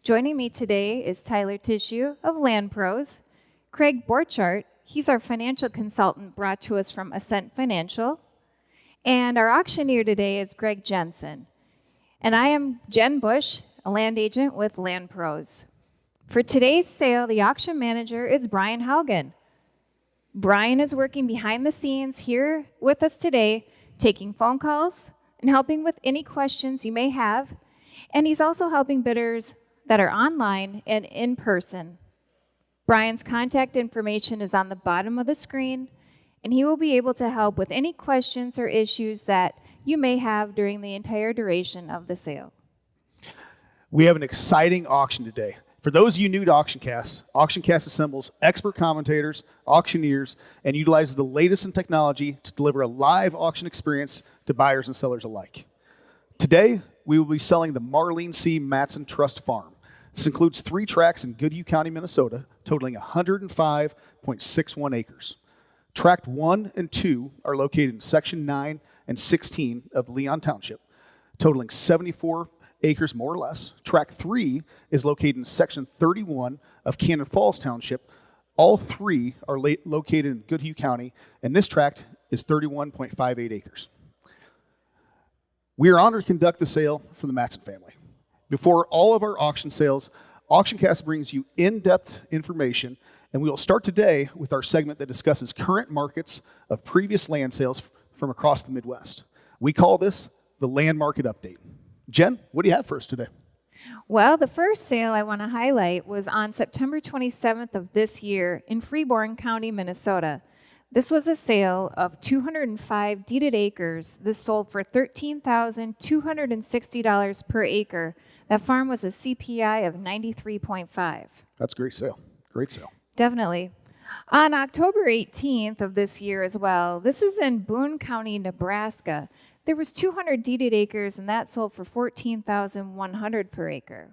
Joining me today is Tyler Tissue of Land Pros, Craig Borchardt, he's our financial consultant brought to us from Ascent Financial, and our auctioneer today is Greg Jensen. And I am Jen Bush, a land agent with Land Pros. For today's sale, the auction manager is Brian Haugen. Brian is working behind the scenes here with us today, taking phone calls and helping with any questions you may have. And he's also helping bidders that are online and in person. Brian's contact information is on the bottom of the screen, and he will be able to help with any questions or issues that you may have during the entire duration of the sale. We have an exciting auction today. For those of you new to AuctionCast assembles expert commentators, auctioneers, and utilizes the latest in technology to deliver a live auction experience to buyers and sellers alike. Today, we will be selling the Marlene C. Matson Trust Farm. This includes 3 tracts in Goodhue County, Minnesota, totaling 105.61 acres. Tract 1 and 2 are located in Section 9 and 16 of Leon Township, totaling 74 acres more or less. Tract 3 is located in Section 31 of Cannon Falls Township. All 3 are located in Goodhue County, and this tract is 31.58 acres. We are honored to conduct the sale for the Matson family. Before all of our auction sales, AuctionCast brings you in-depth information, and we will start today with our segment that discusses current markets of previous land sales from across the Midwest. We call this the Land Market Update. Jen, what do you have for us today? Well, the first sale I want to highlight was on September 27th of this year in Freeborn County, Minnesota. This was a sale of 205 deeded acres. This sold for $13,260 per acre. That farm was a CPI of 93.5. That's a great sale. Great sale. Definitely. On October 18th of this year as well, this is in Boone County, Nebraska. There was 200 deeded acres, and that sold for $14,100 per acre.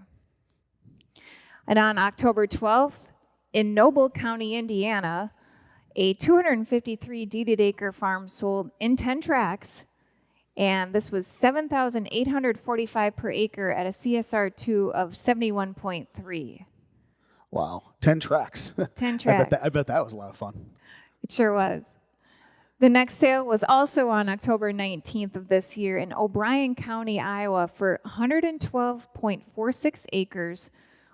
And on October 12th, in Noble County, Indiana, a 253 deeded acre farm sold in 10 tracts, and this was $7,845 per acre at a CSR2 of 71.3. Wow, 10 tracts. 10 tracts. I bet that was a lot of fun. It sure was. The next sale was also on October 19th of this year in O'Brien County, Iowa, for 112.46 acres,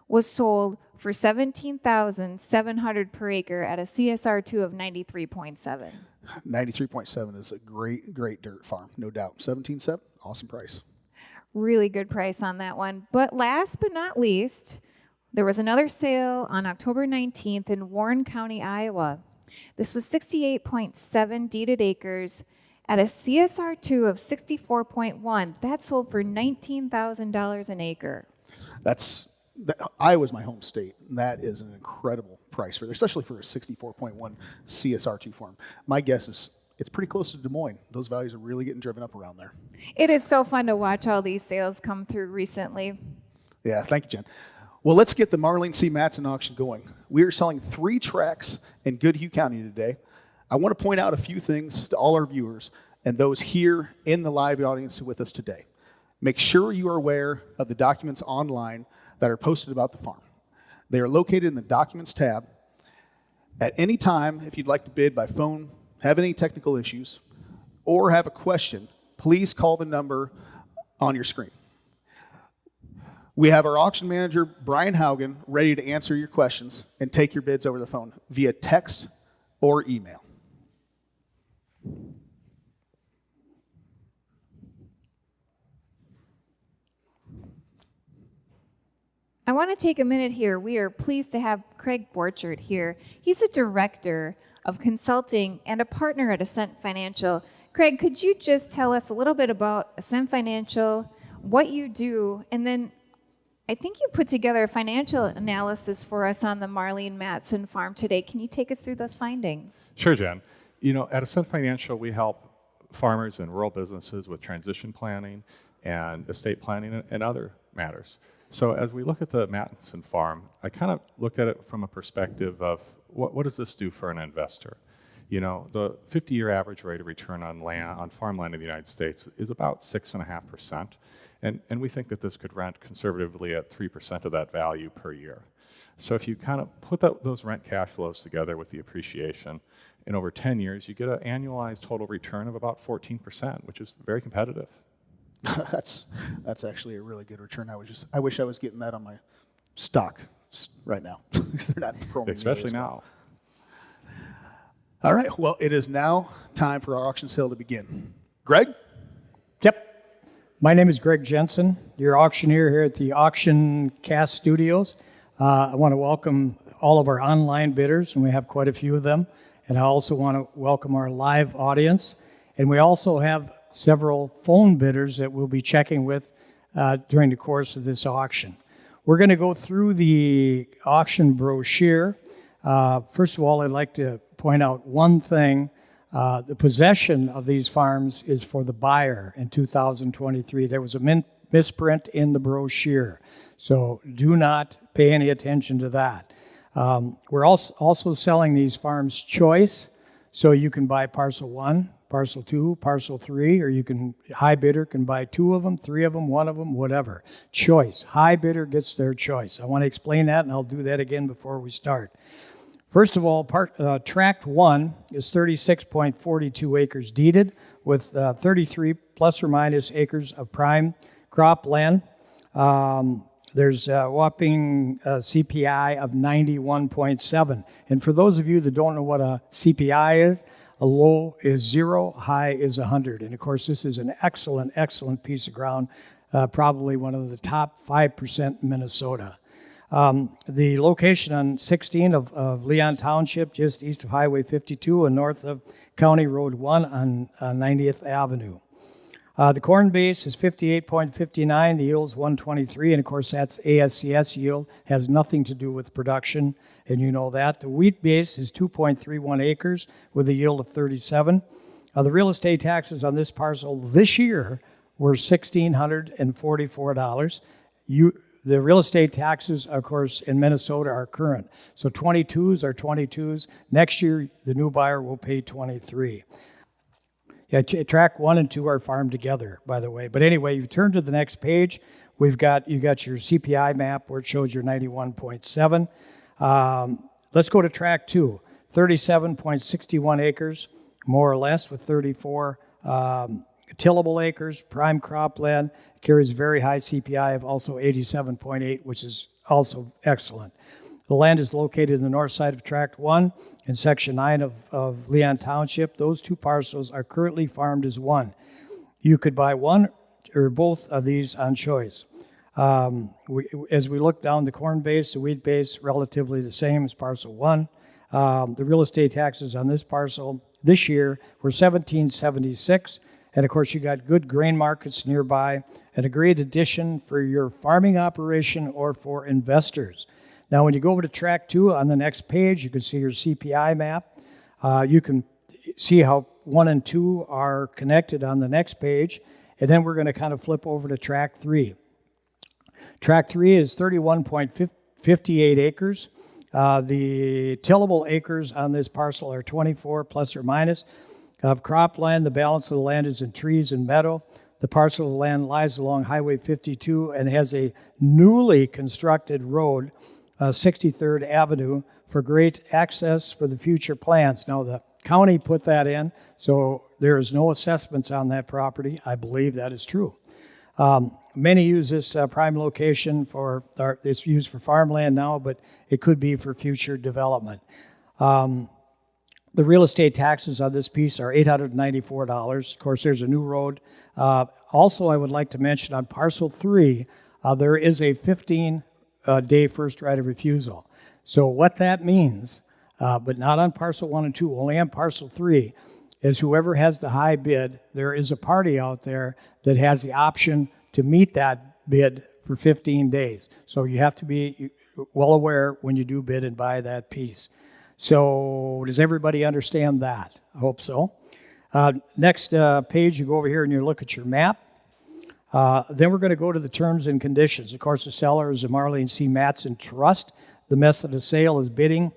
was sold for $17,700 per acre at a CSR2 of 93.7. 93.7 is a great dirt farm, no doubt. 17.7, awesome price. Really good price on that one. But last but not least, there was another sale on October 19th in Warren County, Iowa. This was 68.7 deeded acres at a CSR2 of 64.1. That sold for $19,000 an acre. Iowa's my home state, and that is an incredible price, especially for a 64.1 CSR2 farm. My guess is it's pretty close to Des Moines. Those values are really getting driven up around there. It is so fun to watch all these sales come through recently. Yeah, thank you, Jen. Well, let's get the Marlene C. Matson auction going. We are selling 3 tracts in Goodhue County today. I want to point out a few things to all our viewers and those here in the live audience with us today. Make sure you are aware of the documents online that are posted about the farm. They are located in the Documents tab. At any time, if you'd like to bid by phone, have any technical issues, or have a question, please call the number on your screen. We have our auction manager, Brian Haugen, ready to answer your questions and take your bids over the phone via text or email. I want to take a minute here. We are pleased to have Craig Borchardt here. He's a director of consulting and a partner at Ascent Financial. Craig, could you just tell us a little bit about Ascent Financial, what you do, and then I think you put together a financial analysis for us on the Marlene Matson farm today. Can you take us through those findings? Sure, Jen. You know, at Ascent Financial, we help farmers and rural businesses with transition planning and estate planning and other matters. So as we look at the Matson farm, I kind of looked at it from a perspective of what does this do for an investor? You know, the 50-year average rate of return on farmland in the United States is about 6.5%. And we think that this could rent conservatively at 3% of that value per year. So if you kind of put those rent cash flows together with the appreciation, in over 10 years, you get an annualized total return of about 14%, which is very competitive. That's actually a really good return. I wish I was getting that on my stock right now. They're not performing Especially now. All right. Well, it is now time for our auction sale to begin. Greg? Yep. My name is Greg Jensen, your auctioneer here at the AuctionCast studios. I want to welcome all of our online bidders, and we have quite a few of them. And I also want to welcome our live audience. And we also have several phone bidders that we'll be checking with during the course of this auction. We're going to go through the auction brochure. First of all, I'd like to point out one thing. The possession of these farms is for the buyer in 2023. There was a misprint in the brochure, so do not pay any attention to that. We're also selling these farms choice, so you can buy parcel 1, parcel 2, parcel 3, or high bidder can buy 2 of them, 3 of them, 1 of them, whatever. Choice. High bidder gets their choice. I want to explain that, and I'll do that again before we start. First of all, Tract 1 is 36.42 acres deeded with 33 plus or minus acres of prime cropland. There's a whopping CPI of 91.7. And for those of you that don't know what a CPI is, a low is 0, high is 100. And of course, this is an excellent, excellent piece of ground, probably one of the top 5% in Minnesota. The location on 16 of Leon Township, just east of Highway 52 and north of County Road 1 on 90th Avenue. The corn base is 58.59, the yield is 123, and of course that's ASCS yield, has nothing to do with production, and you know that. The wheat base is 2.31 acres with a yield of 37. The real estate taxes on this parcel this year were $1,644. The real estate taxes, of course, in Minnesota are current. So 22s are 22s. Next year, the new buyer will pay 23. Yeah, track 1 and 2 are farmed together, by the way. But anyway, you turn to the next page. You got your CPI map where it shows your 91.7. Let's go to track 2, 37.61 acres, more or less, with 34 tillable acres, prime cropland, carries very high CPI of also 87.8, which is also excellent. The land is located in the north side of Tract 1 in Section 9 of Leon Township. Those 2 parcels are currently farmed as one. You could buy one or both of these on choice. As we look down the corn base, the wheat base, relatively the same as parcel 1. The real estate taxes on this parcel this year were $1,776. And of course, you got good grain markets nearby, and a great addition for your farming operation or for investors. Now, when you go over to track 2 on the next page, you can see your CPI map. You can see how 1 and 2 are connected on the next page. And then we're going to kind of flip over to track 3. Track 3 is 31.58 acres. The tillable acres on this parcel are 24 plus or minus. Of cropland, the balance of the land is in trees and meadow. The parcel of land lies along Highway 52 and has a newly constructed road, 63rd Avenue, for great access for the future plans. Now, the county put that in, so there is no assessments on that property. I believe that is true. Many use this prime location it's used for farmland now, but it could be for future development. The real estate taxes on this piece are $894. Of course, there's a new road. Also, I would like to mention on parcel 3, there is a 15-day first right of refusal. So what that means, but not on parcel 1 and 2, only on parcel 3, is whoever has the high bid, there is a party out there that has the option to meet that bid for 15 days. So you have to be well aware when you do bid and buy that piece. So does everybody understand that? I hope so. Next page, you go over here and you look at your map. Then we're going to go to the terms and conditions. Of course, the seller is a Marlene C. Matson Trust. The method of sale is bidding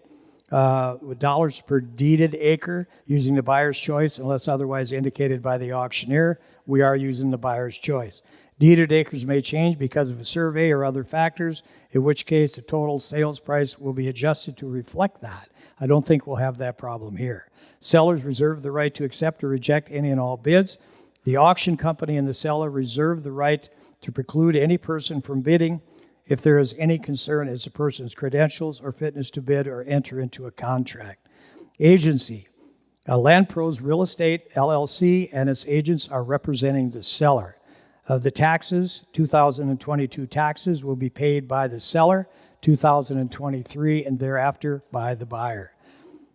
with dollars per deeded acre using the buyer's choice unless otherwise indicated by the auctioneer. We are using the buyer's choice. Deeded acres may change because of a survey or other factors, in which case the total sales price will be adjusted to reflect that. I don't think we'll have that problem here. Sellers reserve the right to accept or reject any and all bids. The auction company and the seller reserve the right to preclude any person from bidding if there is any concern as to person's credentials or fitness to bid or enter into a contract. Agency. Land Pros Real Estate LLC and its agents are representing the seller. The taxes, 2022 taxes, will be paid by the seller, 2023, and thereafter by the buyer.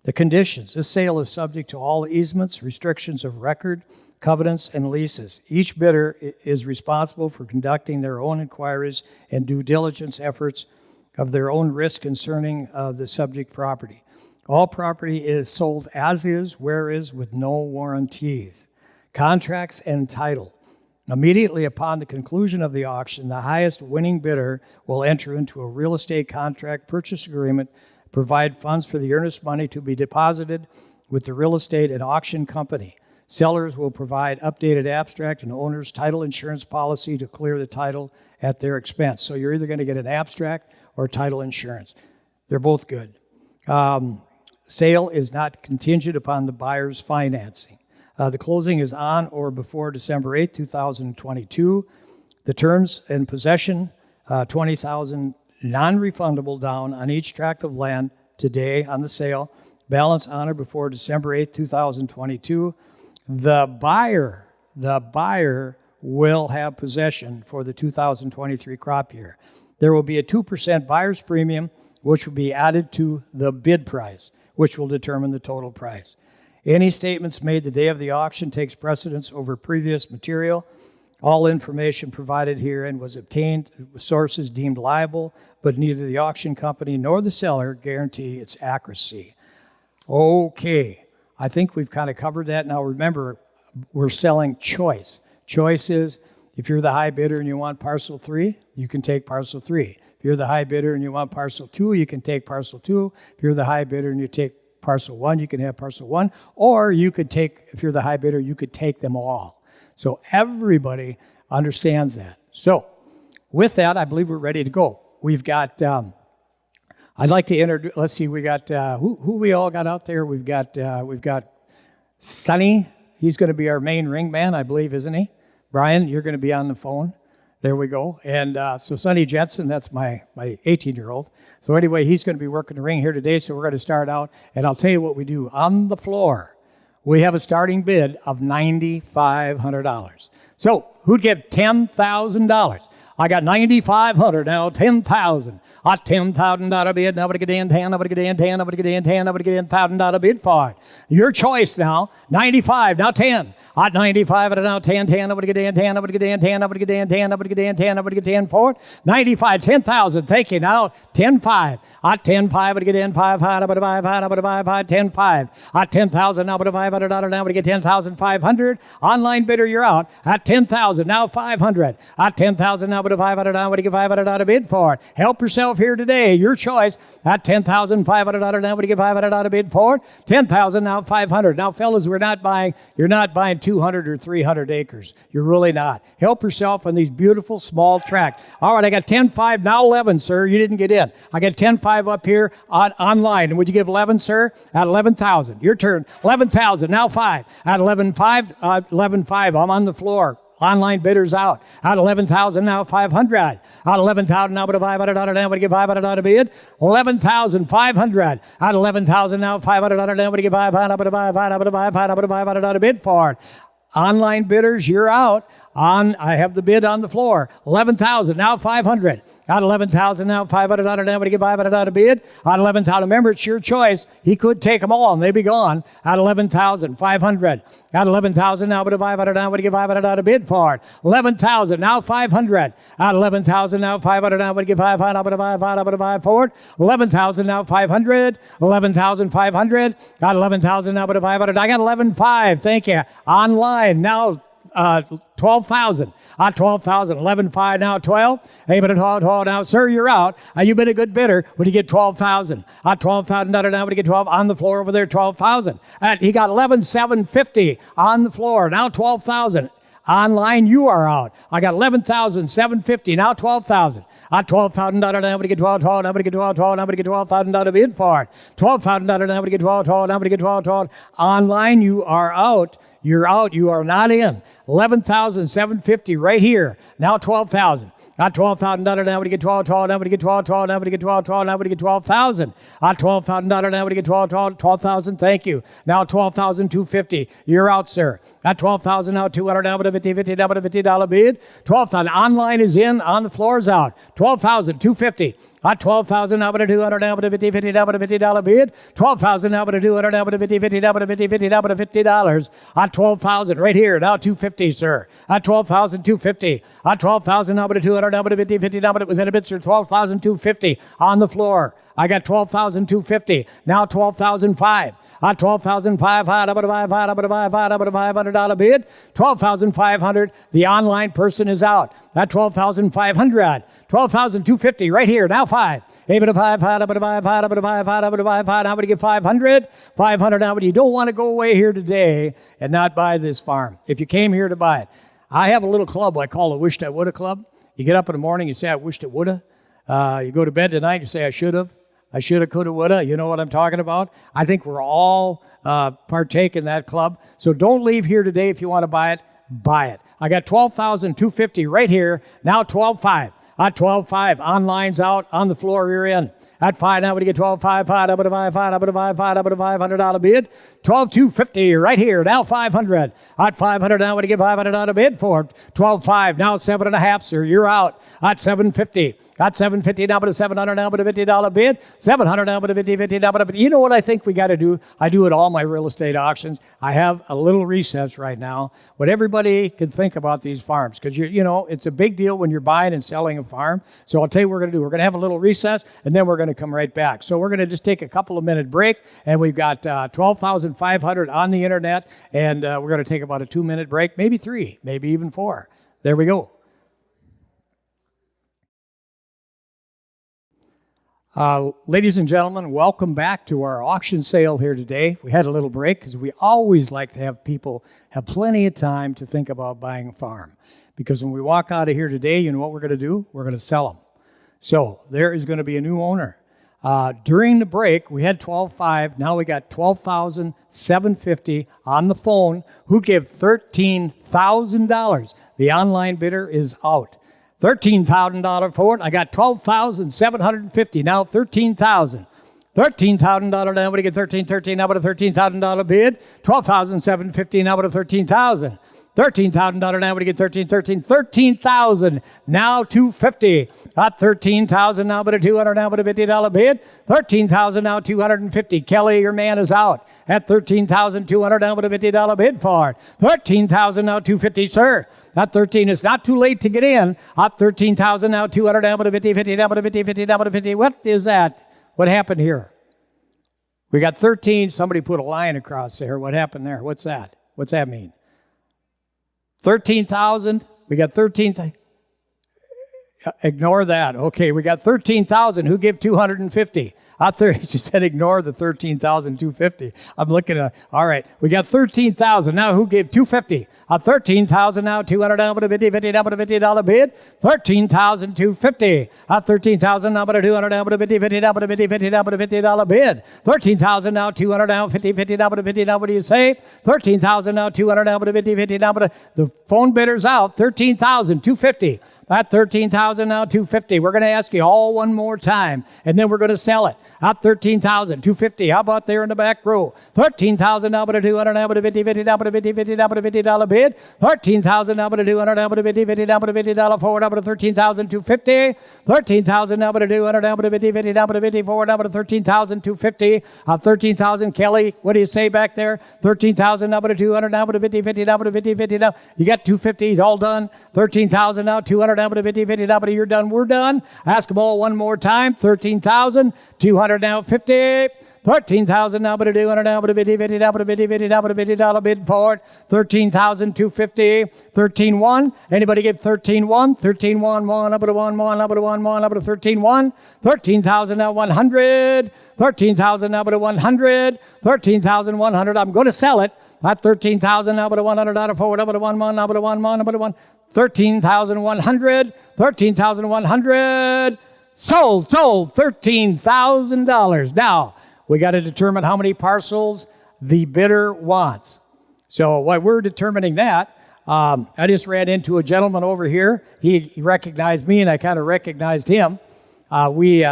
The conditions. This sale is subject to all easements, restrictions of record, covenants, and leases. Each bidder is responsible for conducting their own inquiries and due diligence efforts of their own risk concerning the subject property. All property is sold as is, where is, with no warranties. Contracts and title. Immediately upon the conclusion of the auction, the highest winning bidder will enter into a real estate contract purchase agreement, provide funds for the earnest money to be deposited with the real estate and auction company. Sellers will provide updated abstract and owner's title insurance policy to clear the title at their expense. So you're either going to get an abstract or title insurance. They're both good. Sale is not contingent upon the buyer's financing. The closing is on or before December 8, 2022. The terms and possession, $20,000 non-refundable down on each tract of land today on the sale. Balance on or before December 8, 2022. The buyer will have possession for the 2023 crop year. There will be a 2% buyer's premium, which will be added to the bid price, which will determine the total price. Any statements made the day of the auction takes precedence over previous material. All information provided herein was obtained with sources deemed liable, but neither the auction company nor the seller guarantee its accuracy. Okay, I think we've kind of covered that. Now remember, we're selling choice. Choice is, if you're the high bidder and you want parcel 3, you can take parcel 3. If you're the high bidder and you want parcel 2, you can take parcel 2. If you're the high bidder and you take parcel 1, you can have parcel 1. Or you could take, if you're the high bidder, you could take them all. So everybody understands that. So with that, I believe we're ready to go. We've got, I'd like to introduce, let's see, we got, who we all got out there? We've got Sonny. He's going to be our main ring man, I believe, isn't he? Brian, you're going to be on the phone. There we go. And so Sonny Jensen, that's my 18-year-old. So anyway, he's going to be working the ring here today, so we're going to start out. And I'll tell you what we do. On the floor, we have a starting bid of $9,500. So who'd give $10,000? I got $9,500 now, $10,000. A $10,000 bid, nobody get in 10, nobody get in 10, nobody get in 10, nobody get in $1,000 bid for it. Your choice now, 95, now 10. At 95, at now 10, 10, nobody get in 10, nobody get in 10, nobody get in 10, nobody get in 10, nobody get in for it. 95, 10,000, thank you. Now 10,5. At 10,5, nobody get in 5, nobody 5, nobody 5, 10,5. At 10,000, nobody $500, nobody get 10,500. Online bidder, you're out. At 10,000, now 500. At 10,000, nobody 500, nobody get $500 bid for it. Help yourself here today, your choice. At 10,500, now we get $500 bid for it. 10,000, now 500. Now, fellas, you're not buying 200 or 300 acres. You're really not. Help yourself on these beautiful small tracts. All right, I got 10,5, now 11, sir. You didn't get in. I got 10,5 up here online. And would you give 11, sir? At 11,000. Your turn. 11,000, now 5. At 11,5, 11,5. I'm on the floor. Online bidders out. At 11,000, now 500. At 11,000, now but $500, now we get $500 bid. 11,500. At 11,000, now $500, now we get $500 bid for it. Online bidders, you're out. I have the bid on the floor. 11,000, now 500. At 11,000, now $500, now we get $500 bid. At 11,000, remember, it's your choice. He could take them all and they'd be gone. At 11,000, 500. At 11,000, now but $500, now we get $500 bid for it. 11,000, now 500. At 11,000, now 500, now we get $500 for it. 11,000, now 500. 11,500. At 11,000, now but $500. I got 11,500. Thank you. Online, now 12,000. At 12,000, 11,500, now 12. Hey, but at 12, now, sir, you're out. You've been a good bidder. Would you get 12,000? At 12,000, now would you get 12? On the floor over there, 12,000. He got 11,750 on the floor. Now 12,000. Online, you are out. I got 11,750, now 12,000. At $12,000, now we get 12, now we get 12, now we get $12,000 bid for it. $12,000, now we get 12, now we get 12. Online, you are out. You're out. You are not in. 11,750 right here. Now 12,000. At $12,000, now we get 12, now we get 12, now we get 12, now we get 12,000. At $12,000, now we get 12,000. Thank you. Now 12,250. You're out, sir. At 12,000, now 200, now with a $50 bid. 12,000. Online is in. On the floor is out. 12,250. At 12,000, now with a 200, now with a $50 bid. 12,000, now with a 200, now with a $50. At 12,000, right here, now 250, sir. At 12,250. At 12,000, now with a 200, now with a $50. It was in a bid, sir. 12,250 on the floor. I got 12,250. Now 12,005. At 12,500, $500 bid. 12,500. The online person is out. At 12,500. 12,250 right here. Now 5. Now would you get 500? 500 now, but you don't want to go away here today and not buy this farm. If you came here to buy it. I have a little club I call the Wished I Woulda Club. You get up in the morning, you say, I wished it woulda. You go to bed tonight, you say, I should have. I shoulda, coulda, woulda. You know what I'm talking about? I think we're all partake in that club. So don't leave here today if you want to buy it. Buy it. I got 12,250 right here. Now 12,500. At 12,500. Online's out. On the floor, you're in. At 5, now we get 12,500. $500 bid. 12,250 right here. Now 500. At 500, now we get $500 bid for it. 12,500. Now 7.5, sir. You're out. At 750. Got 750 now, but a 700 now, but a $50 bid. 700 now, but a $50 but you know what I think we got to do? I do at all my real estate auctions. I have a little recess right now. What everybody can think about these farms, because you know it's a big deal when you're buying and selling a farm. So I'll tell you what we're going to do. We're going to have a little recess, and then we're going to come right back. So we're going to just take a couple of minute break, and we've got 12,500 on the internet, and we're going to take about a 2-minute break, maybe 3, maybe even 4. There we go. Ladies and gentlemen, welcome back to our auction sale here today. We had a little break because we always like to have people have plenty of time to think about buying a farm. Because when we walk out of here today, you know what we're going to do? We're going to sell them. So there is going to be a new owner. During the break, we had 12,500. Now we got 12,750 on the phone who give $13,000. The online bidder is out. $13,000 for it. I got 12,750. Now 13,000. $13,000 now, but you get 13, now but a $13,000 bid. 12,750 now, but a 13,000. $13,000 now, but you get 13,000 now 250. At 13,000 now, but a 200 now, but a $50 bid. 13,000 now 250. Kelly, your man is out. At 13,200 now, but a $50 bid for it. 13,000 now 250, sir. At 13, it's not too late to get in. At 13,000 now 200 now, but a 50 now, but a 50 now, but a 50. What is that? What happened here? We got 13. Somebody put a line across there. What happened there? What's that? What's that mean? 13,000. We got 13. Ignore that. Okay, we got 13,000 who give 250. Out there, she said ignore the 13,250. I'm looking at, all right, we got 13,000. Now who gave 250? 13,000 now, 200 now, but a $50 bid. 13,250. 13,000 now, but a 200 now, but a $50 bid. 13,000 now, 200 now, 50 now, but a $50. What do you say? 13,000 now, 200 now, but a $50 now, but the phone bidder's out. 13,250. At 13,000 now, 250. We're going to ask you all one more time, and then we're going to sell it. At 13,250. How about there in the back row? 13,000 now, but a 200 now, but a $50 now, but a $50 bid. 13,000 now, but a 200 now, but a $50 now, but a $50 forward now, but a 13,250. 13,000 now, but a 200 now, but a $50 now, but a 50 forward now, but a 13,250. 13,000. Kelly, what do you say back there? 13,000 now, but a 200 now, but a 50 now, but a 50 now. You got 250. All done. 13,000 now, 200 now, but a 50 now, but you're done. We're done. Ask them all one more time. 13,000. 200 now, 50. 13,000 now, but a 200 now, but a 50 now, but a $50 bid for it. 13,250. 13,1. Anybody give 13,1? 13,1, up at a 1, up at a 1, up at a 13,1. 13,000 now, 100. 13,000 now, but a 100. 13,100. I'm going to sell it. At 13,000, now but a 100 out of 4, now but a 1, now but a 1, now but a 1. 13,100, 13,100. Sold, $13,000. Now, we got to determine how many parcels the bidder wants. So while we're determining that, I just ran into a gentleman over here. He recognized me, and I kind of recognized him. We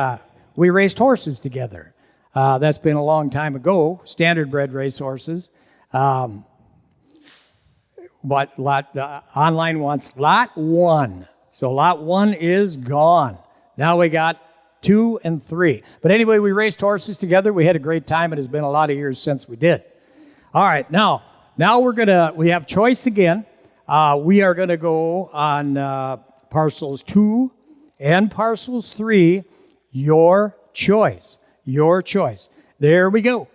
raced horses together. That's been a long time ago, standard-bred race horses. But online wants lot 1. So lot 1 is gone. Now we got 2 and 3. But anyway, we raced horses together. We had a great time. It has been a lot of years since we did. All right, now we have choice again. We are gonna go on parcels 2 and parcels 3. Your choice. Your choice. There we go.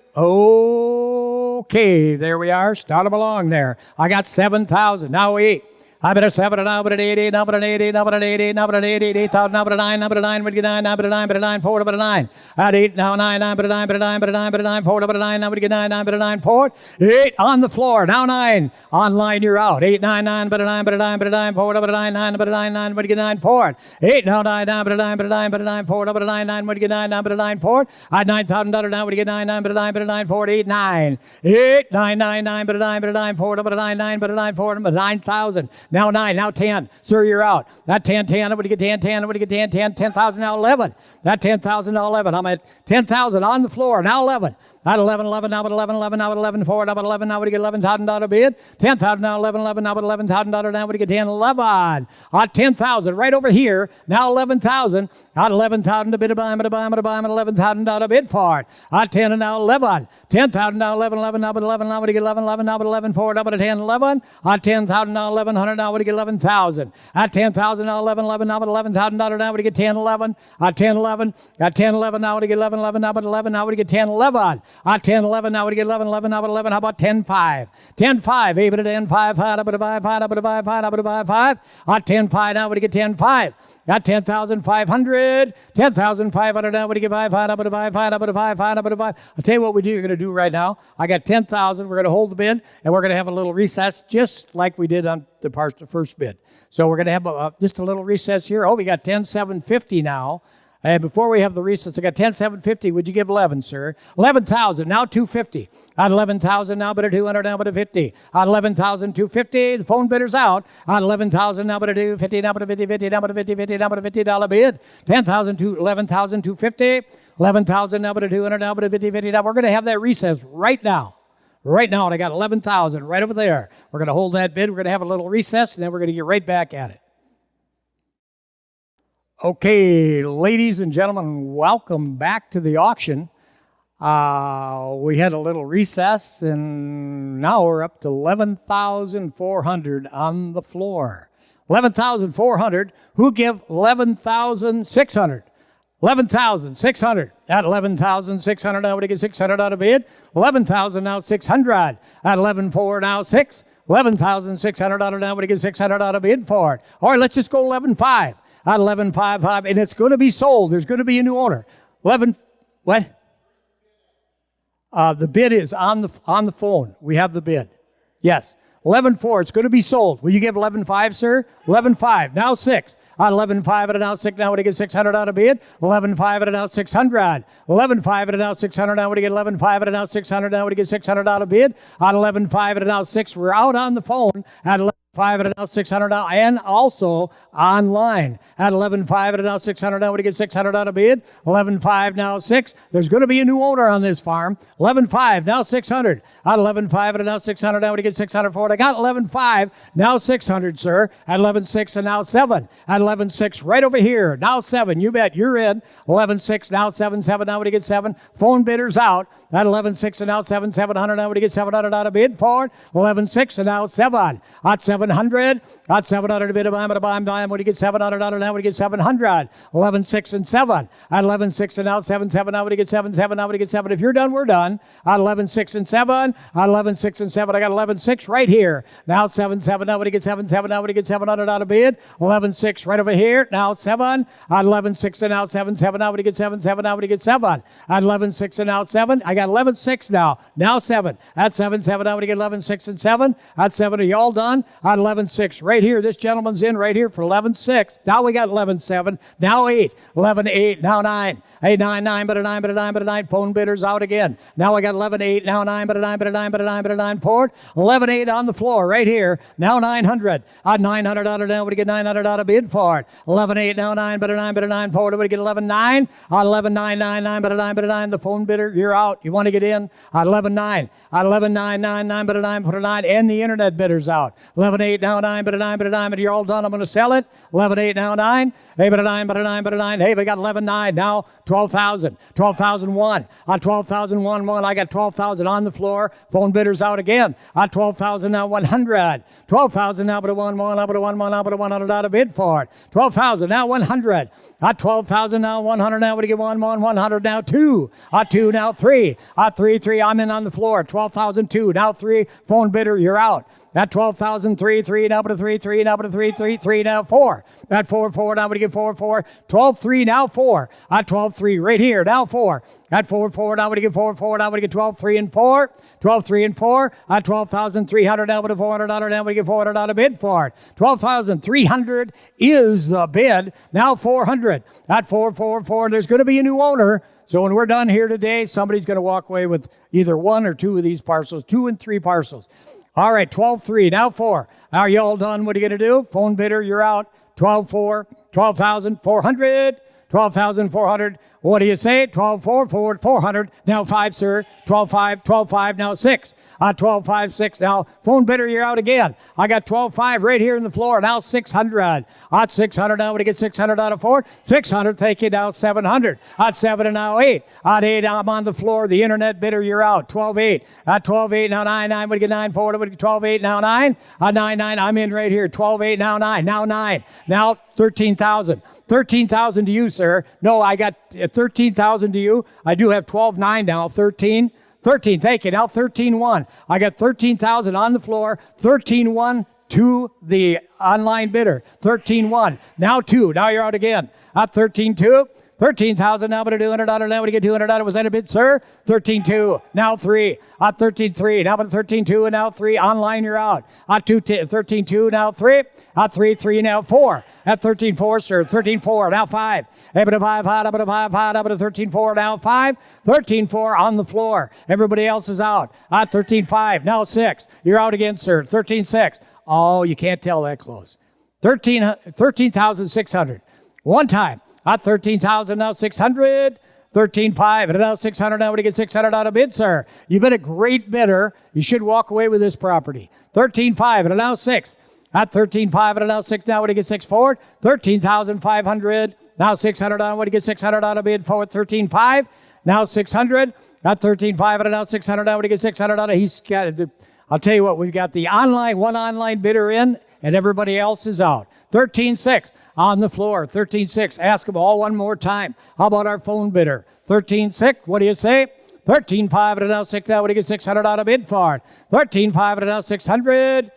Okay, there we are. Start them along there. I got 7,000. Now 8. I bet a 7, now but an 8, now but an 8, now but an 8, now but an 8, 8,000, now but a 9, now but a 9, but a 9, now but a 9, but a 9, 4, but a 9. At 8, now 9, 9, but a 9, but a 9, but a 9, but a 9, 4, but a 9, now but a 9, 9, but a 9, 4. 8 on the floor. Now 9. Online, you're out. 8, 9, 9, but a 9, but a 9, but a 9, 4, but a 9, 9, but a 9, 9, but a 9, 4. 8, now 9, 9, but a 9, but a 9, but a 9, 4, but a 9, 9, but a 9, 9, but a 9, 4. At $9,000, now but a 9, 9, but a 9, but a 9, 4, 8, 9. 8, 9, 9, 9, but a 9, but a 9, 4, but a 9, 9, but a 9, 4, but 9,000. Now 9, now 10. Sir, you're out. That 10, 10, nobody get 10, 10, nobody get 10, 10, 10,000, now 11. That 10,000, now 11. I'm at 10,000 on the floor, now 11. At 11, 11, now at 11, 11, now at 11, 4, now at 11, now we get $11,000 bid. 10,000, now 11, 11, now at $11,000, now we get 10, 11. At 10,000, right over here, now 11,000. At 11,000 to bid a buy, at $11,000 bid for it. At 10 and now 11. 10,000 now 11, 11, now but 11, now we get 11, 11, now but 11, 4, now but a 10, 11. At 10,000 now 1,100, now we get 11,000. At 10,000 now 11, 11, now but $11,000, now we get 10, 11. At 10, 11. At 10, 11, now we get 11, 11, now but 11, now we get 10, 11. At 10, 11, now we get 11, 11, now but 11, how about 10, 5? 10, 5, 8, 10, 5, 5, up at a 5, 5, up at a 5, 5, up at a 5, 5. At 10, 5, now we get 10, 5. Got 10,500, 10,500, now we get 5, 5, up at a 5, 5, up at a 5, 5, up at a 5. I'll tell you what we're going to do right now. I got 10,000. We're going to hold the bid, and we're going to have a little recess just like we did on the first bid. So we're going to have just a little recess here. Oh, we got 10,750 now. And before we have the recess, I got 10,750. Would you give 11, sir? 11,000, now 250. At 11,000, now but a 200, now but a 50. At 11,250, the phone bidder's out. At 11,000, now but a 250, now but a 50, 50, now but a 50, 50, now but a $50 bid. 10,000 to 11,250. 11,000, now but a 200, now but a 50, 50. Now we're going to have that recess right now. Right now, and I got 11,000 right over there. We're going to hold that bid. We're going to have a little recess, and then we're going to get right back at it. Okay, ladies and gentlemen, welcome back to the auction. We had a little recess, and now we're up to 11,400 on the floor. 11,400. Who give 11,600? 11,600. At 11,600, now we get 600 out of bid. 11,000 now 600. At 11,400 now 6. 11,600 out of now we get 600 out of bid for it. All right, let's just go 11,500. At 11,500, and it's going to be sold. There's going to be a new owner. 11, what? The bid is on the phone. We have the bid. Yes. 11,400. It's going to be sold. Will you give 11,500, sir? 11,500. Now 6. At 11,500 and out 6. Now we get 600 out of bid. 11,500 and out 600. 11,500 and out 600. Now we get 11,500 and out 600. Now we get 600 out of bid. At 11,500 and out 6. We're out on the phone at 11,500 and out 600 out, and also online at 11,500 and out 600. Now we get 600 out of bid. 11,500 now 6. There's going to be a new owner on this farm. 11,500 now 600. At 11,500 and now 600. Now we get 600 for it. I got 11,500 now 600, sir. At 11,600 and now 7. At 11,600 right over here. Now 7. You bet. You're in. 11,600 now 7. 7. Now we get 7. Phone bidder's out. At 11,600 and now 7. 700. Now we get 700 out of bid for it. 11,600 and now 7. At 700. At 700 a bid of buy, when you get 700 out of now, when you get 700. 11,600 and 7. At 11,600 and now 7. 7. Now when you get 7. 7. Now when you get 7. If you're done, we're done. At 11,600 and 7. At 11,600 and 7. I got 11,600 right here. Now 7. 7. Now when you get 7. 7. Now when you get 700 out of bid. 11,600 right over here. Now 7. At 11,600 and now 7. 7. Now when you get 7. 7. Now when you get 7. At 11,600 and now 7. I got 11.6 now. Now 7. At 7, 7. Now we get 11.6 and 7. At 7, are you all done? At 11.6. Right here. This gentleman's in right here for 11.6. Now we got 11.7. Now 8. 11.8. Now 9. Hey, 9, 9, but a 9, but a 9, but a 9. Phone bidders out again. Now I got 11.8. Now 9, but a 9, but a 9, but a 9, but a 9 forward. 11.8 on the floor right here. Now 900. At 900 out of now, we get 900 out of bid for it. 11.8. Now 9, but a 9, but a 9 forward. We get 11.9. On 11.9, 9, 9, but a 9, but a 9. The phone bidder, you're out. You want to get in? At 11.9. At 11.9, 9, 9, but a 9, but a 9. And the internet bidder's out. 11.8. Now 9, but a 9, but a 9. But you're all done. I'm going to sell it. 11.8. Now 9. Hey, but a 9, but a 9, but a 9. Hey, we got 11.9. Now 12,000. 12,001. On 12,001, I got 12,000 on the floor. Phone bidders out again. On 12,000 now 100. 12,000 now but a 1, 1, now but a 1, 1, now but a 100 out of bid for it. 12,000 now 100. At 12,000 now 100 now we get 1, 1, 100 now 2. At 2 now 3. At 3, 3 I'm in on the floor. 12,002 now 3. Phone bidder you're out. At 12,003, 3 now but a 3, 3 now but a 3, 3, 3 now 4. At 4, 4 now we get 4, 4. 12,3 now 4. At 12,3 right here now 4. At 4, 4 now we get 4, 4 now we get 12,3 and 4. 12,3 and 4. At 12,300 now but a 400 now we get 400 out of bid for it. 12,300 is the bid. Now 400. At 4, 4, 4. There's going to be a new owner. So when we're done here today, somebody's going to walk away with either 1 or 2 of these parcels, 2 and 3 parcels. All right, 12.3, now 4. Are you all done? What are you going to do? Phone bidder, you're out. 12.4, 12,400, 12,400. What do you say? 12.4, 400. Now 5, sir. 12.5, 12.5, now 6. 12.5, 6. Now, phone bidder, you're out again. I got 12.5 right here in the floor. Now 600. At 600 now, when you get 600 out of 4. 600, take it down 700. At 7 and now 8. At 8, I'm on the floor. The internet bidder, you're out. 12.8. At 12.8, now 9, 9. When you get 9 forward, when you get 12.8, now 9. At 9, 9, I'm in right here. 12.8, now 9. Now 9. Now 13,000. 13,000 to you, sir. No, I got 13,000 to you. I do have 12.9 now. 13. 13, thank you. Now 13.1. I got 13,000 on the floor. 13.1 to the online bidder. 13.1. Now 2. Now you're out again. At 13.2. 13,000 now, but a $200 now. When you get $200, was that a bid, sir? 13.2. Now 3. At 13.3. Now, but a 13.2 and now 3. Online, you're out. At 13.2, now 3. At 3.3, now 4. At 13.4, sir. 13.4, now 5. Hey, but a 5, hot, but a 5, hot, but a 13.4, now 5. 13.4 on the floor. Everybody else is out. At 13.5, now 6. You're out again, sir. 13.6. Oh, you can't tell that close. 13,600. One time. At 13,000, now 600. 13.5, and now 600. Now when you get 600 out of bid, sir. You've been a great bidder. You should walk away with this property. 13.5, and now 6. At 13.5, and now 6. Now when you get 6 forward. 13,500. Now 600 on. When you get 600 out of bid forward. 13.5. Now 600. At 13.5, and now 600. Now when you get 600 out of. He's got. I'll tell you what. We've got the one online bidder in, and everybody else is out. 13.6. On the floor, 13.6. Ask them all one more time. How about our phone bidder? 13.6. What do you say? 13.5 and now 6. Now when you get 600 out of bid for it. 13.5 and now 600.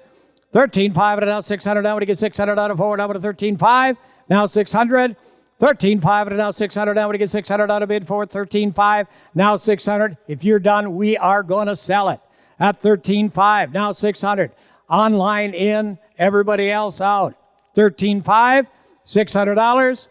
13.5 and now 600. Now when you get 600 out of forward. Now with a 13.5. Now 600. 13.5 and now 600. Now when you get 600 out of bid for it. 13.5. Now 600. If you're done, we are going to sell it. At 13.5. Now 600. Online in. Everybody else out. 13.5. $600.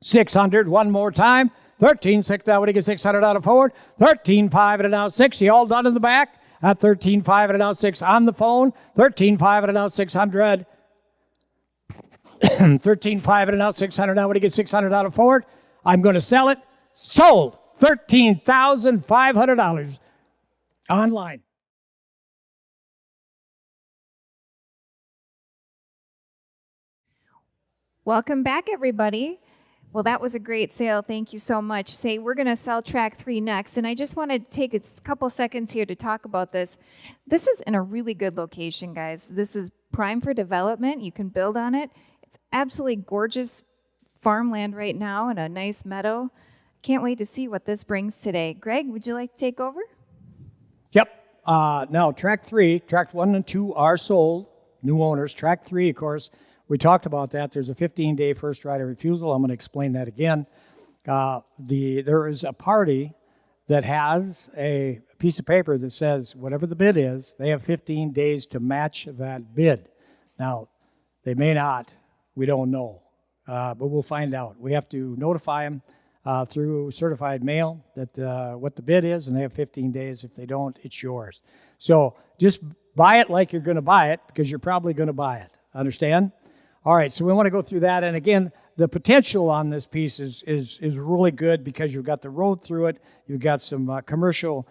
600. One more time. 13.6. Now when you get 600 out of forward. 13.5 and now 6. You all done in the back? At 13.5 and now 6 on the phone. 13.5 and now 600. 13.5 and now 600. Now when you get 600 out of forward, I'm going to sell it. Sold. $13,500 online. Welcome back, everybody. Well, that was a great sale. Thank you so much. Say, we're going to sell track 3 next, and I just want to take a couple seconds here to talk about this. This is in a really good location, guys. This is prime for development. You can build on it. It's absolutely gorgeous farmland right now and a nice meadow. Can't wait to see what this brings today. Greg, would you like to take over? Yep. Now, track 3, track 1 and 2 are sold. New owners. Track 3, of course, we talked about that. There's a 15-day first right of refusal. I'm going to explain that again. There is a party that has a piece of paper that says whatever the bid is, they have 15 days to match that bid. Now, they may not. We don't know. But we'll find out. We have to notify them through certified mail that what the bid is, and they have 15 days. If they don't, it's yours. So just buy it like you're going to buy it, because you're probably going to buy it. Understand? All right, so we want to go through that. And again, the potential on this piece is really good, because you've got the road through it. You've got some commercial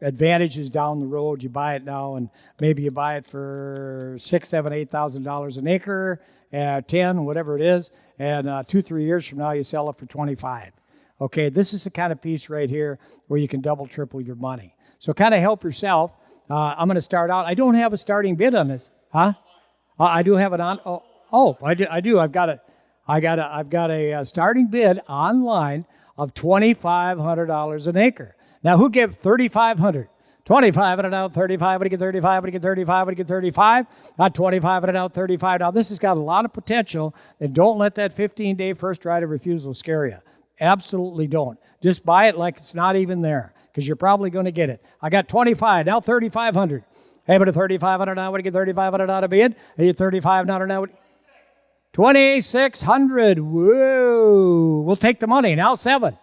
advantages down the road. You buy it now, and maybe you buy it for $6,000, $7,000, $8,000 an acre, 10, whatever it is, and 2-3 years from now you sell it for 25. Okay, this is the kind of piece right here where you can double, triple your money. So kind of help yourself. I'm going to start out. I don't have a starting bid on this, huh? I do have it on. I do. I've got a starting bid online of $2,500 an acre. Now, who gave $3,500? 25 and an out, 35, would get 35, would get 35, would get 35, not 25 and an out, 35. Now, this has got a lot of potential, and don't let that 15-day first right of refusal scare you. Absolutely don't. Just buy it like it's not even there, because you're probably going to get it. I got 25, now 3,500. Hey, but a 3,500 now, would get 3,500 out of bid? Hey, you 35 now, 2,600. Whoa. We'll take the money. Now 7.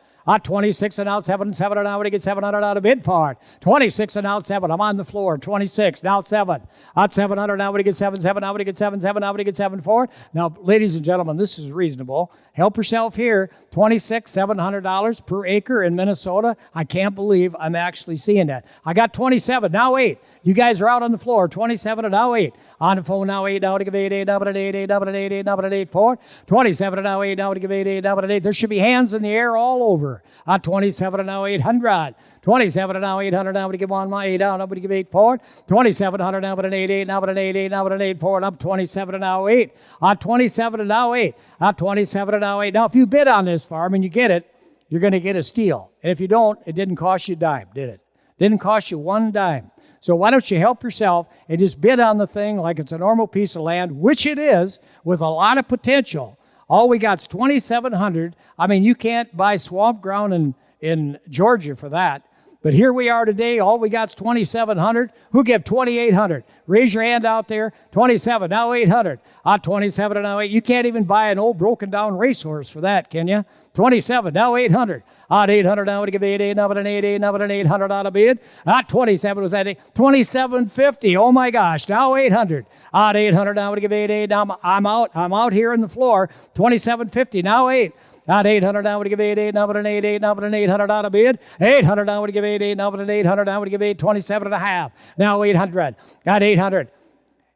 26 and out, 7 and 7 and out, to get 700 out of bid for it. 26 and out, 7. I'm on the floor. 26, now 7. Out 700 now, to get 7, 7 now, to get 7, 7 now, to get 7 for it. Now, ladies and gentlemen, this is reasonable. Help yourself here. $700 per acre in Minnesota. I can't believe I'm actually seeing that. I got 27, now 8. You guys are out on the floor. 27 and now 8. On the phone now 8, now to give 8, 8, double it 8, 8, double it 8, 8, double it 8, 4. 27 and now 8, now to give 8, 8, double it 8. There should be hands in the air all over. 27 and now 800. 27 and now 800, now to give 1, 8 down, now to give 8 forward. 2,700 now but an 8, 8, now but an 8, 8, now but an 8 forward. Up 27 and now 8. 27 and now 8. 27 and now 8. Now, if you bid on this farm and you get it, you're going to get a steal. And if you don't, it didn't cost you a dime, did it? Didn't cost you one dime. So why don't you help yourself and just bid on the thing like it's a normal piece of land, which it is, with a lot of potential. All we got is 2,700. I mean, you can't buy swamp ground in Georgia for that. But here we are today. All we got is 2,700. Who gave 2,800? Raise your hand out there. 27, now 800. 27 and now 8. You can't even buy an old broken down racehorse for that, can you? 27, now 800. 800 now to give 8, 8, now but an 8, 8, now but an 800 out of bid. 27 was that 2750. Oh my gosh, now 800. 800 now to give 8, 8. Now I'm out here in the floor. 2750, now 8. 800 now would give 8, 8, now but an 8, 8, now but an 800 out of bid. 800 now would give 8, 8, now but an 800 now would give 8, 27 and a half. Now 800. Got 800.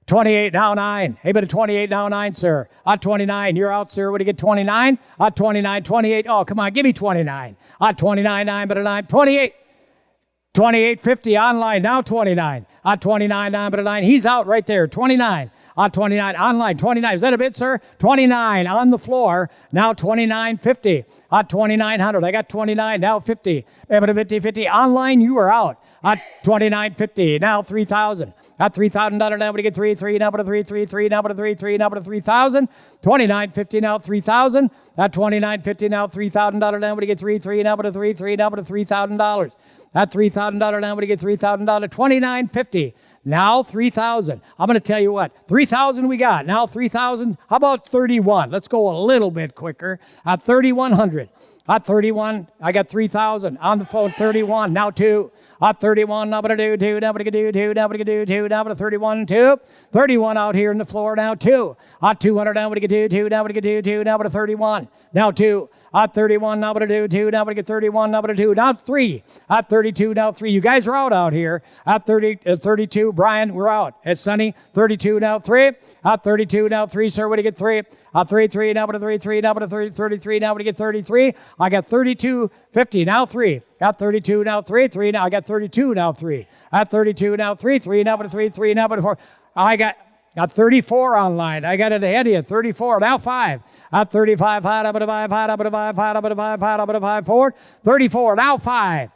28 now 9. Hey, but a 28 now 9, sir. 29. You're out, sir. Would you get 29? 29, 28. Oh, come on, give me 29. 29, 9, but a 9. 28. 2850 online. Now 29. 29, 9, but a 9. He's out right there. 29. 29 online, 29. Is that a bid, sir? 29 on the floor. Now 2950. 2,900. I got 29. Now 50. 50. Online, you are out. 2950. Now 3,000. $3,000 now to get 3, now but a 3, now but a 3, now but a 3,000. 2950 now 3,000. 2950 now $3,000 now to get 3, now but a 3, now but a $3,000. $3,000 now to get $3,000. 2950. Now 3,000. I'm going to tell you what. 3,000 we got. Now 3,000. How about 31? Let's go a little bit quicker. 3,100. 31. I got 3,000 on the phone. 31. Now 2. 31. Now but a 2. Now but a 2. Now but a 2. Now but a 31. 2. 31 out here in the floor. Now 2. 200. Now but a 2. Now but a 2. Now but a 31. Now 2. 31, now but a 2, now but a get 31, now but a 2, now 3. 32, now 3. You guys are out here. 32, Brian, we're out. It's Sunny. 32, now 3. 32, now 3, sir, what do you get 3? 3, now but a 3, now but a 33, now but a get 33. I got 32, 50, now 3. Got 32, now 3, now I got 32, now 3. 32, now 3, now but a 3, now but a 4. I got 34 online. I got it ahead of you. 34, now 5. 35, hot up at a 5, hot up at a 5, hot up at a 5, hot up at a 5, 4. 34, now 5.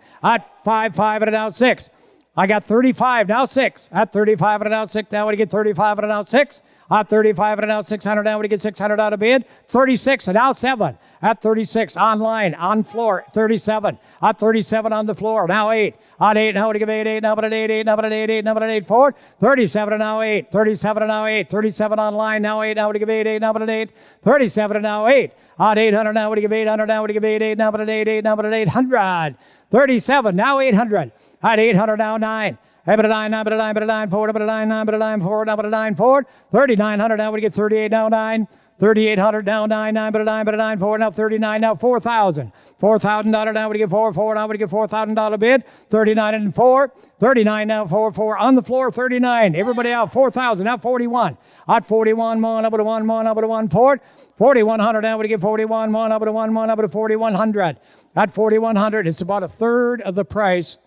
5, and now 6. I got 35, now 6. At 35 and an out 6, now we get 35 and an out 6. At 35 and an out 600, now we get 600 out of bid. 36 and out 7. At 36, online, on floor, 37. At 37 on the floor, now 8. At 8, now we give 8, 8, now but an 8, 8, now but an 8, 8, now but an 8, forward. 37 and now 8. 37 and now 8. 37 online, now 8, now we give 8, 8, now but an 8. 37 and now 8. At 800, now we give 800, now we give 8, 8, now but an 8, 8, now but an 800. 37, now 800. At 800, now 9. Hey, but a 9, 9, but a 9, but a 9, forward, but a 9, 9, but a 9, forward, now but a 9, forward. 3900, now we get 38, now 9. 3800, now 9, 9, but a 9, but a 9, forward, now 39, now 4,000. $4,000, now we get 4, 4, now we get $4,000 bid. 39 and 4. 39 now, 4, 4 on the floor, 39. Everybody out, 4,000, now 41. At 41, more, up to 1, more, up to 1, forward. 4,100, now we get 41, more, up to 1, more, up to 4,100. At 4,100, it's about a third of the price.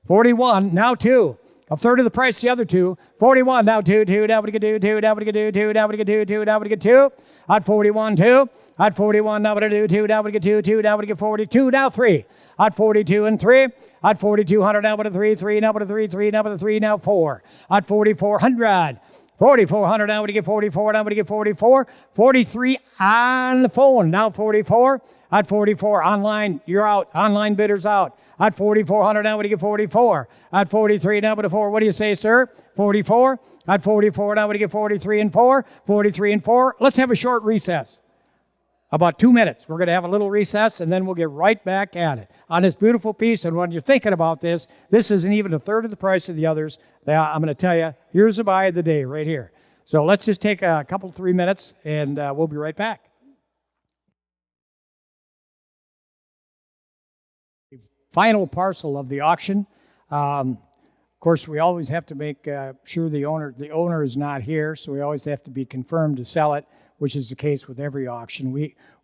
41, now 2. A third of the price, the other 2. 41, now 2, 2, now we get 2, 2, now we get 2, 2, now we get 2, 2, now we get 2. At 41, 2. At 41, now we get 2, 2, now we get 2, 2, now we get 42, now 3. At 42 and 3. At 4,200, now with a 3, 3, now with a 3, 3, now with a 3, now 4. At 4,400. 4,400, now we get 44, now we get 44. 43 on the phone, now 44. At 44, online, you're out. Online bidders out. At 4,400, now we get 44. At 43, now with a 4. What do you say, sir? 44. At 44, now we get 43 and 4. 43 and 4. Let's have a short recess. About 2 minutes. We're going to have a little recess, and then we'll get right back at it on this beautiful piece. And when you're thinking about this isn't even a third of the price of the others. Now, I'm going to tell you, here's the buy of the day right here. So let's just take a couple, 3 minutes, and we'll be right back. Final parcel of the auction. Of course, we always have to make sure the owner is not here, so we always have to be confirmed to sell it, which is the case with every auction.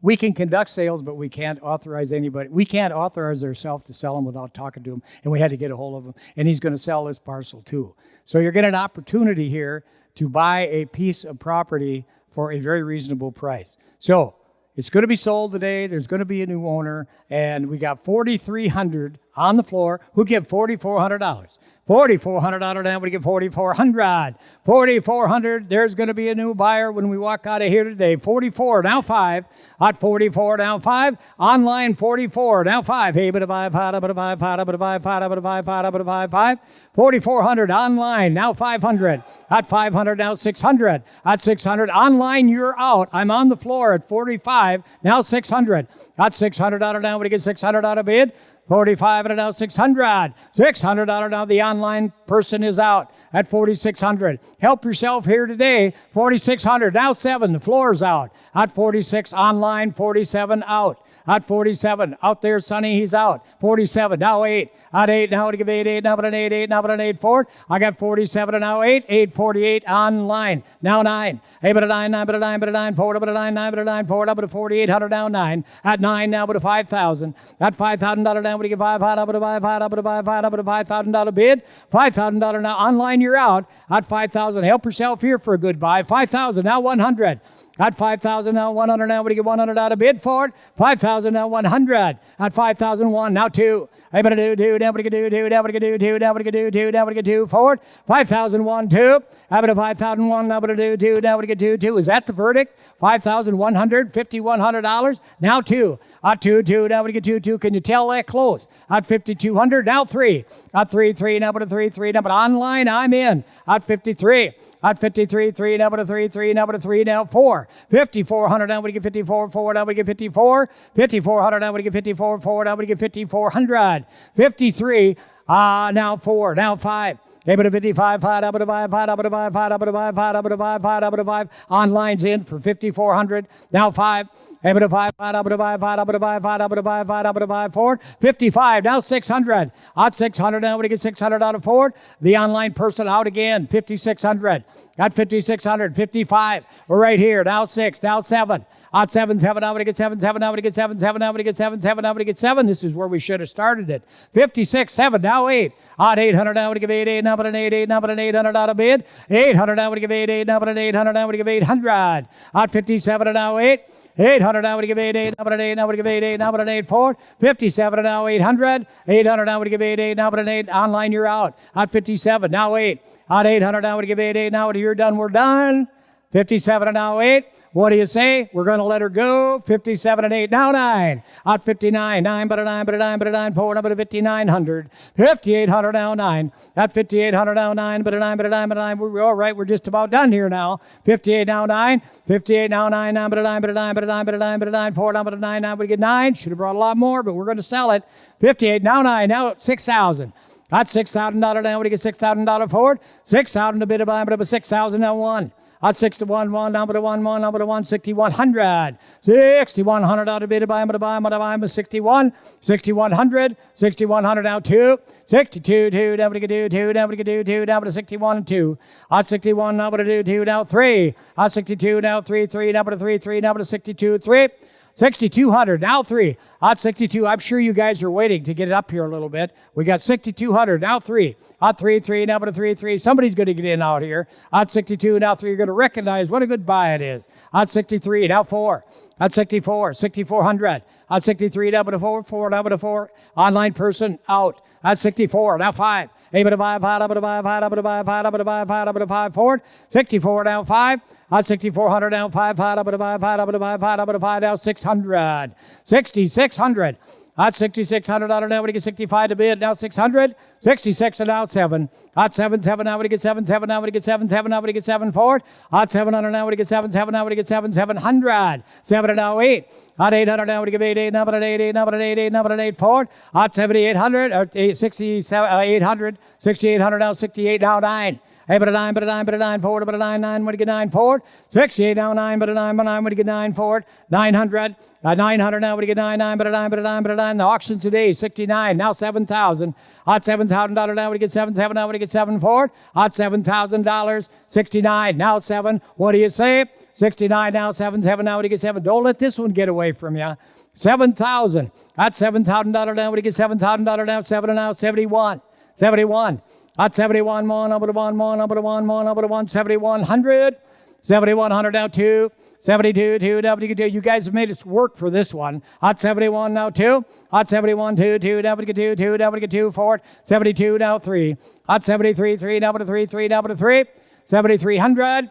We can conduct sales, but we can't authorize anybody. We can't authorize ourselves to sell them without talking to him, and we had to get a hold of him, and he's going to sell this parcel too. So you're getting an opportunity here to buy a piece of property for a very reasonable price. So it's going to be sold today. There's going to be a new owner, and we got $4,300 on the floor. Who'd give $4,400? $4,400 now, we get $4,400. $4,400, there's going to be a new buyer when we walk out of here today. 44, now 5. At 44, now 5. Online, 44, now 5. Hey, but a 5, hot, but a 5, hot, but a 5, hot, but a 5, hot, but a 5, 5. 4,400 online, now 500. At 500, now 600. At 600, online, you're out. I'm on the floor at 45, now 600. At $600 now, we get $600 out of bid. 45 and now 600. $600 now the online person is out at 4,600. Help yourself here today. 4,600 now 7. The floor's out at 46 online. 47 out. At 47 out there, Sonny, he's out. 47 now 8. At 8 now to give 8, 8 now but an 8, 8 now but an 8 forward. I got 47 and now 8. 848 online. Now 9. 8 but a 9, 9 but a 9 but a 9 forward, but a 9, 9 but a 9 forward, up at a 4,800 now 9. At 9 now but a 5,000. At $5,000 now we get 5 hot, up at a 5 hot, up at a 5 hot, up at a $5,000 bid. $5,000 now online, you're out. At 5,000, help yourself here for a good buy. 5,000 now 100. At 5,000 now 100 now we get 100 out of bid for it. 5,000 now 100. At 5,001 now 2. I better do, now we can do, now we can do, now we can do, now we can do, forward. 5,001, 2. I better 5,001, now we can do, now we can do, 2. Is that the verdict? 5,100, $5,100. Now 2. At 2, 2, now we get 2, 2. Can you tell that close? At 5,200, now 3. At 3, 3, now but a 3, 3, now but online, I'm in. At 53. At 53, 3, now but a 3, 3, now but a 3, now 4. 5,400, now we get 54, 4, now we get 54. 5,400, now we get 54, 4, now we get 5,400. 53, now 4, now 5. Hey, but a 55, 5, up at a 5, 5, up at a 5, 5, up at a 5, 5, up at a 5, 5, up at a 5. Online's in for 5,400, now 5. Hey, but a 5, 5, up at a 5, 5, up at a 5, 5, up at a 5, 5, up at a 5, forward. 55, now 600. At 600, now we get 600 out of forward. The online person out again, 5,600. Got 5,600, 55. We're right here, now 6, now 7. At 7, 7, now we get 7, 7, now we get 7, 7, now we get 7, 7, now we get 7. This is where we should have started it. 56, 7, now 8. At 800, now we give 8, 8, now but an 8, 8, now but an 800 out of bid. 800, now we give 8, 8, now but an 800, now we give 800. At 57, and now 8. 800 now would give 8, now but an 8, now would give 8, now but an 8, 4. 57 now 800. 800 now would give 8, now but an 8. Online, you're out. At 57, now 8. At 800 now would give 8, now you're done, we're done. 57 and now 8. What do you say? We're going to let her go. 57 and 8, now 9. At 59, 9 but a 9, but a 9, but a 9, 4, now but a 5,900. 5,800 now 9. At 5,800 now 9, but a 9, but a 9, but a 9. We're all right, we're just about done here now. 58 now 9. 58 now 9, 9 but a 9, but a 9, but a 9, but a 9, but a 9, 4, now but a 9, now we get 9. Should have brought a lot more, but we're going to sell it. 58 now 9, now 6,000. At $6,000 now, we get $6,000 forward. 6,000 a bit of buy, but a 6,000 now 1. At 61, 1, now but a 1, 1, now but a 1, 6,100. 6,100 out of bit of buy, but a buy, but a buy, 61. 6,100. 6,100 now 2. 62, 2, now but a do 2, now but a do 2, now but a 61 and 2. At 61, now but a do 2, now 3. At 62, now 3, 3, now but a 3, 3, now but a 62, 3. 6,200, now 3. At 62, I'm sure you guys are waiting to get it up here a little bit. We got 6,200, now 3. At 3, 3, now but a 3, 3. Somebody's going to get in out here. At 62, now 3. You're going to recognize what a good buy it is. At 63, now 4. At 64, 6,400. At 63, now but a 4, 4, now but a 4. Online person out. At 64, now 5. 8 but a 5, 5, but a 5, 5, but a 5, 5, but a 5, 5, but a 5, forward. 64, now 5. At 6,400 now 5, 5, but a 5, 5, but a 5, 5, but a 5, now 600. 6,600. At 6,600 out of now, we get 65 to bid. Now 600. 66 and now 7. At 7, 7 now we get 7, 7 now we get 7, 7 now we get 7 forward. At 700 now we get 7, 7 now we get 7, 700. 7 and now 8. At 800 now we give 8, 8, now but an 8, 8, now but an 8, 8, now but an 8 forward. At 7,800, or 6,800, 6,800 now 68 now 9. 8 but a 9, but a 9, but a 9 forward, but a 9, 9, when you get 9 forward. 68 now 9, but a 9, but a 9, when you get 9 forward. 900, 900 now when you get 9, 9, but a 9, but a 9, but a 9. The auction today is 69, now 7,000. At $7,000 now when you get 7, 7 now when you get 7 forward. At $7,000, 69, now 7. What do you say? 69 now, 7, 7 now when you get 7. Don't let this one get away from you. 7,000. At $7,000 now when you get $7,000 now, 7 and now 71. 71. At 71, more, number 1, more, number 1, more, number 1, 7,100. 7,100 now 2. 72, 2, W2. You guys have made us work for this one. At 71 now 2. At 71, 2, 2, W2, 2, W2, 4. 72 now 3. At 73, 3, W3, 3, W3. 7,300.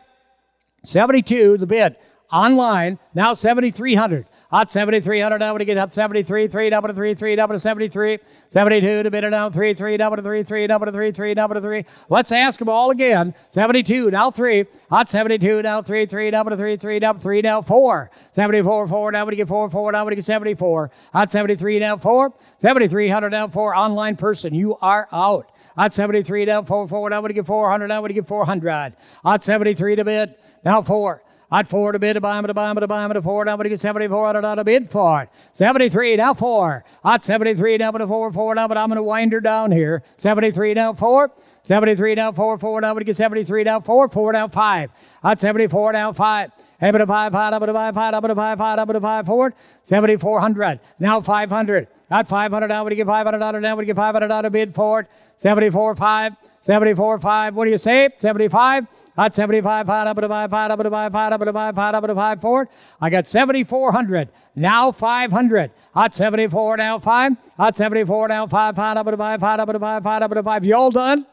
72, the bid. Online, now 7,300. At 7,300, now to get up 73, 3, double to 3, 3, double to 73, 72 to bid it now 3, 3, double to 3, 3, double to 3, 3, double to 3. Let's ask them all again. 72, now 3. At 72, now 3, 3, double to 3, 3, double 3, now 4. 74, 4, now to get 4, 4, now to get 74. At 73, now 4. 7,300, now 4. Online person, you are out. At 73, now 4, 4, now to get 400, now to get 400. At 73 to bid, now 4. At 4 to bid, to buy him, to buy him, to buy him, to 4, now to get 7,400 out of bid for it. 73, now 4. At 73, now to 4, 4, now, but I'm going to wind her down here. 73, now 4. 73, now 4, 4, now to get 73, now 4, 4, now 5. At 74, now 5. Hey, but a 5, 5, but a 5, 5, but a 5, 5, but a 5 forward. 7,400, now 500. At 500, now we get 500 out of, now we get 500 out of bid for it. 74, 5. 74, 5. What do you say? 75. At 75, 5, up to 5, 5, up to 5, 5, up to 5, 5, up to 5 forward. I got 7,400, now 500. At 74, now 5. At 74, now 5, 5, up to 5, 5, up to 5, 5, up to 5. You all done?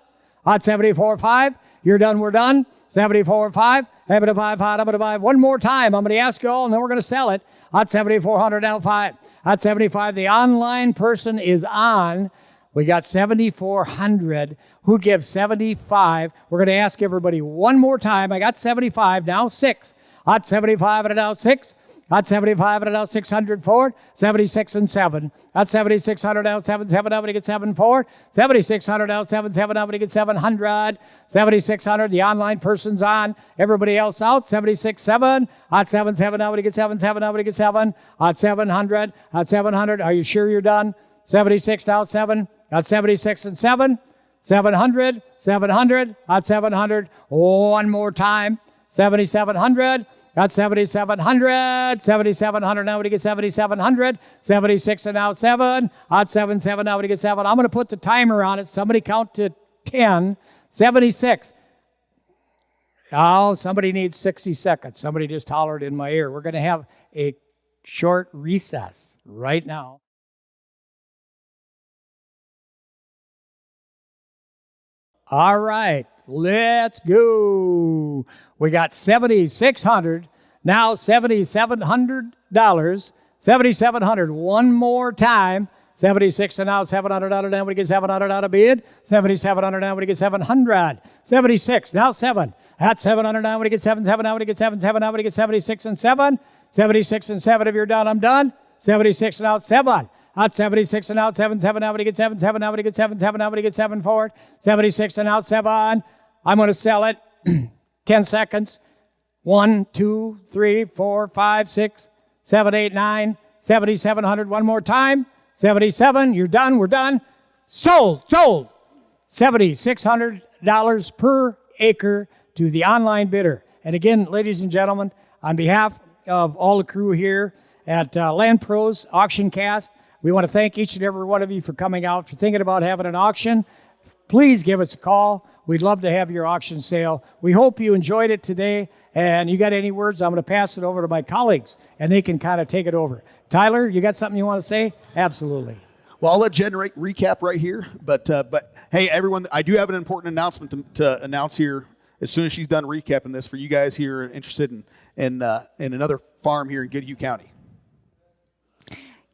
At 74, 5. You're done, we're done. 74, 5. Up to 5, 5, up to 5. One more time, I'm going to ask you all, and then we're going to sell it. At 7,400, now 5. At 75, the online person is on. We got 7,400. Who gives 75? We're going to ask everybody one more time. I got 75, now 6. At 75 and now 6. At 75 and now 600 forward. 76 and 7. At 7,600 now 7, 7 now we get 7 forward. 7,600 now 7, 7 now we get 700. 7,600, the online person's on. Everybody else out. 76, 7. At 7, 7 now we get 7, 7 now we get 7. At 700. At 700, are you sure you're done? 76 now 7. At 76 and 7. 700, 700, at 700, one more time, 7,700, at 7,700, 7,700, now we get 7,700, 76 and now 7, at 7, 7, now we get 7. I'm going to put the timer on it. Somebody count to 10, 76. Oh, somebody needs 60 seconds. Somebody just hollered in my ear. We're going to have a short recess right now. All right, let's go. We got $7,600, now $7,700, $7,700. One more time. 76 and now $700 down when he gets $700 out of bid. 7,700 down when he gets 700. 76 now 7. That's 700 down when he gets 7. 7 now when he gets 7. 7 now when he gets 76 and 7. 76 and 7. If you're done, I'm done. 76 and out 7. Out 76 and out 7. 7 now when he gets 7. 7 now when he gets 7. 7 now when he gets 7 forward. 76 and out 7. I'm going to sell it. 10 seconds. 1, 2, 3, 4, 5, 6, 7, 8, 9. 7,700. One more time. 77, you're done, we're done. Sold. $7,600 per acre to the online bidder. And again, ladies and gentlemen, on behalf of all the crew here at Land Pros AuctionCast, we want to thank each and every one of you for coming out. If you're thinking about having an auction, please give us a call. We'd love to have your auction sale. We hope you enjoyed it today. And you got any words, I'm going to pass it over to my colleagues, and they can kind of take it over. Tyler, you got something you want to say? Absolutely. Well, I'll let Jen recap right here. But hey, everyone, I do have an important announcement to announce here as soon as she's done recapping this for you guys here interested in another farm here in Goodhue County.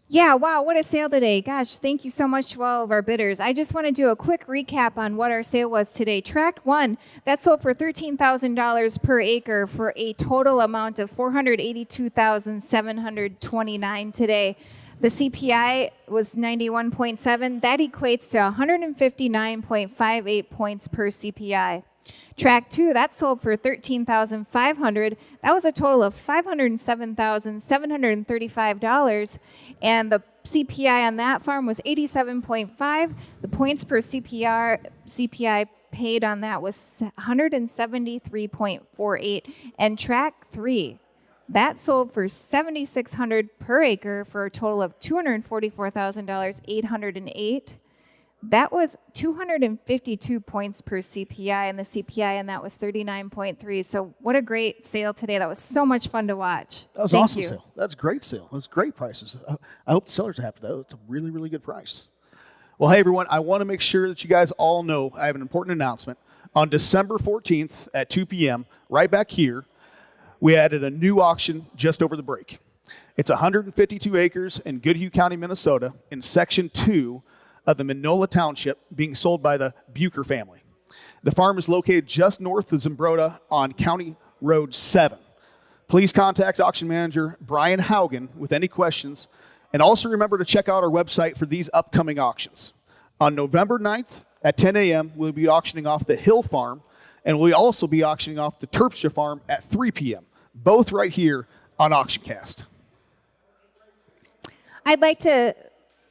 Yeah, wow, what a sale today. Gosh, thank you so much to all of our bidders. I just want to do a quick recap on what our sale was today. Tract 1, that sold for $13,000 per acre for a total amount of $482,729 today. The CPI was 91.7. That equates to 159.58 points per CPI. Tract 2, that sold for $13,500. That was a total of $507,735. And the CPI on that farm was 87.5. The points per CPI paid on that was 173.48. And tract 3, that sold for $7,600 per acre for a total of $244,808. That was 252 points per CPI, and the CPI on that was 39.3. So what a great sale today. That was so much fun to watch. That was awesome sale. That's a great sale. Those great prices. I hope the sellers are happy. It's a really, really good price. Well, hey, everyone, I want to make sure that you guys all know I have an important announcement. On December 14th at 2 p.m., right back here, we added a new auction just over the break. It's 152 acres in Goodhue County, Minnesota, in Section 2 of the Minola Township, being sold by the Bucher family. The farm is located just north of Zimbrota on County Road 7. Please contact auction manager Brian Haugen with any questions, and also remember to check out our website for these upcoming auctions. On November 9th at 10 a.m., we'll be auctioning off the Hill Farm, and we'll also be auctioning off the Terpstra Farm at 3 p.m., both right here on AuctionCast. I'd like to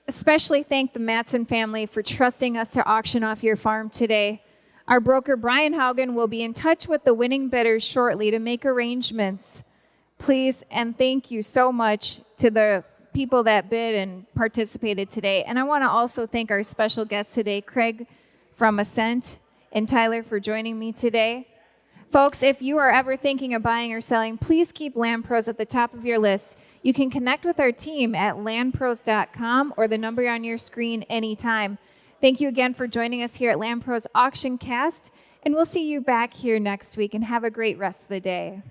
especially thank the Matson family for trusting us to auction off your farm today. Our broker, Brian Haugen, will be in touch with the winning bidders shortly to make arrangements. Please and thank you so much to the people that bid and participated today. And I want to also thank our special guests today, Craig from Ascent and Tyler for joining me today. Folks, if you are ever thinking of buying or selling, please keep Land Pros at the top of your list. You can connect with our team at landpros.com or the number on your screen anytime. Thank you again for joining us here at Land Pros AuctionCast, and we'll see you back here next week, and have a great rest of the day.